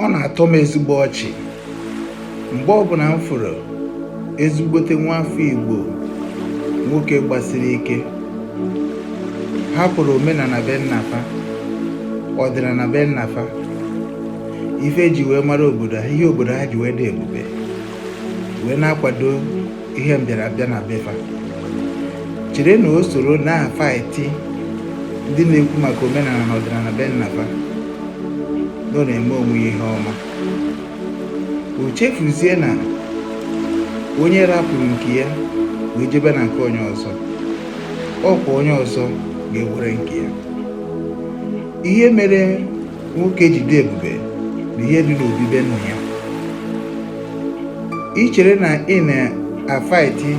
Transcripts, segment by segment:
Ọ na-atọ m ezigbo ọchị mgbe ọbụla m fụrụ ezigbote nwafọ Igbo nwoke gbasiri ike hapụrụ omenala be nnafa, ọdịnala be nnafa, ife eji wee mara obodo ha, ihe obodo ha ji wee dị ebube, wee na-akwado ihe mbịarabịa na befa. Chere na o soro na-afaịtị ndị na-ekwu maka omenala na ọdịnala be nnafa nọ na-eme onwe ihe ọma. O chefuzie na onye rapụrụ nke ya wee jebe na nke onye ọzọ, ọkwa onye ọzọ ga-ewere nke ya. Ihe mere nwoke ji dị ebube bụ ihe dị n'obibe nna ya. Ị chere na ị na-afaịtị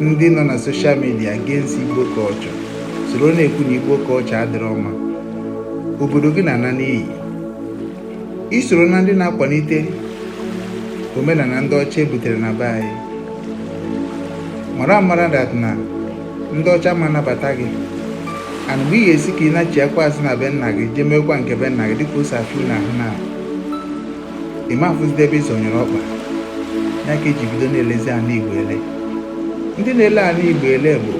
ndị nọ na soshal midia against Igbo culture, soro na-ekwu na Igbo culture adịrọ mma, obodo gị na-ana n'iyi. Isoro na ndị na-akwalite omenala ndị ọcha ebutere na be anyị, mara dat na ndị ọcha ma nabata gị, and mgbe ị ga-esi ka ị na-achịakwa azụ na be nna gị jee mekwa nke be nna gị dịka ose afụ na ahụ na ịma afụzide ebe isonyere ọkpa ya ka eji bido na-elezi ana Igbo ele. Ndị na-ele ana Igbo ele bụ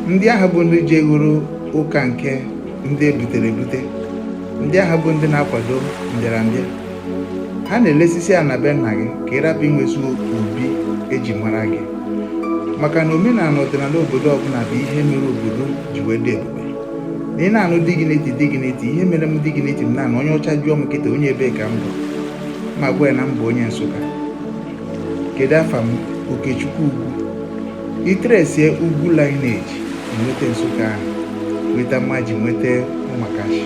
ndị ahụ bụ ndị ji egoro ụka nke ndị ebutere ebute, ndị ahụ bụ ndị na-akwado mbịarambịa. Ha na-elesisi ana be nna gị ka ị rapụ inwezi obi eji mara gị, maka na omenala na ọdịnala obodo ọbụla bụ ihe mere obodo ji wee dị ebube. Na ị na-anụ dignity, ihe mere m dignity m na-anụ onye ọcha jụọ m nkịta onye ebe ka m bụ, ma gwa ya na m bụ onye Nsụka. Kedu afa m? Okechukwu Ugwu. Itresie Ugwu lineage nweta Nsụka ahụ, nweta mmaji, nweta ụmụakachi.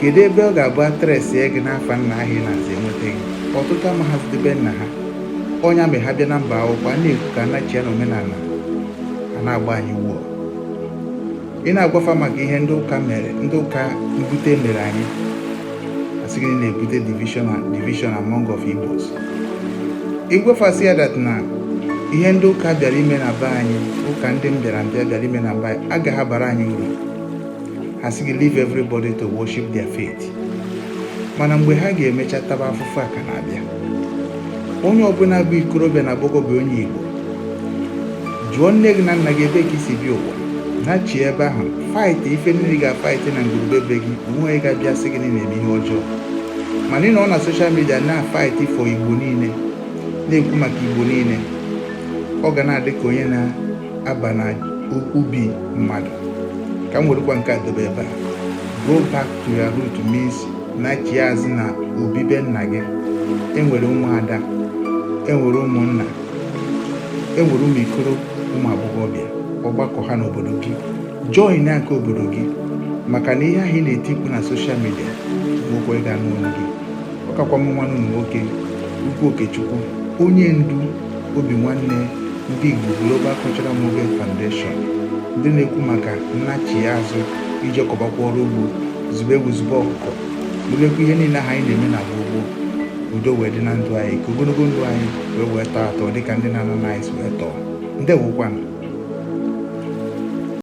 Kedu ebe ọ ga-abụ atresie gị n'afa nna ahụ ị na-aza enweta gị? Ọtụtụ amaghazide be nna ha. Ọnya mgbe ha bịa na mba akwụkwọ a na-ekwu ka anachia na omenala a na-agba anyị wuo. Ị na-agwafa maka ihe ndị ụka mere, ndị ụka mbute mere anyị, asị gị na-ebute division among of Igbos. Ịgwafasị ya dat na ihe ndị ụka bịara ime na be anyị, ụka ndị mbịarambịa bịara ime na be anyị, agaghị abara anyị uru. Ha sị gị leave everybody to worship their faith. Mana mgbe ha ga-emecha taba afụfụ a ka na-abịa. Onye ọbụla bụ ikorobịa na agbọghọ bụ onye Igbo, jụọ nne gị na nna gị ebe ka isi bịa ụwa, na-achị ebe ahụ faịtị ife niile ga-afaịtị na ngwurube be gị, onwe ga-abịa sị gị na-eme ihe ọjọọ. Mana ị nọ na soshal midia na-afaịtị fọ Igbo niile, na-ekwu maka Igbo niile, ọ ga na-adị ka onye na-aba na ubi mmadụ. Ka m werekwa nke a dobe ebe a. Go back to your root means na-achị azụ na obibe nna gị. Enwere ụmụada, enwere ụmụnna, enwere ụmụ ikoro, ụmụ agbọghọbịa, ọgbakọ ha n'obodo gị. Join na nke obodo gị, maka na ihe ahụ ị na-etikwu na soshal midia bụ okwu ịga n'olu gị. Ọ kakwa m nwanne ụmụ nwoke Ugwu Okechukwu, onye ndu Obinwannem Ndi-Igbo Global Cultural Movement Foundation, ndị na-ekwu maka nnachi azụ ije kọbakwa ọrụ ugbo, zube egwu zube ọkụkọ, bulekwa ihe niile ahụ anyị na-eme na gbogbo. Udo wee dị na ndụ anyị, ka ogologo ndụ anyị wee tọọ atọ dịka ndị na-anọ na anyị wee tọọ. Ndewokwanụ.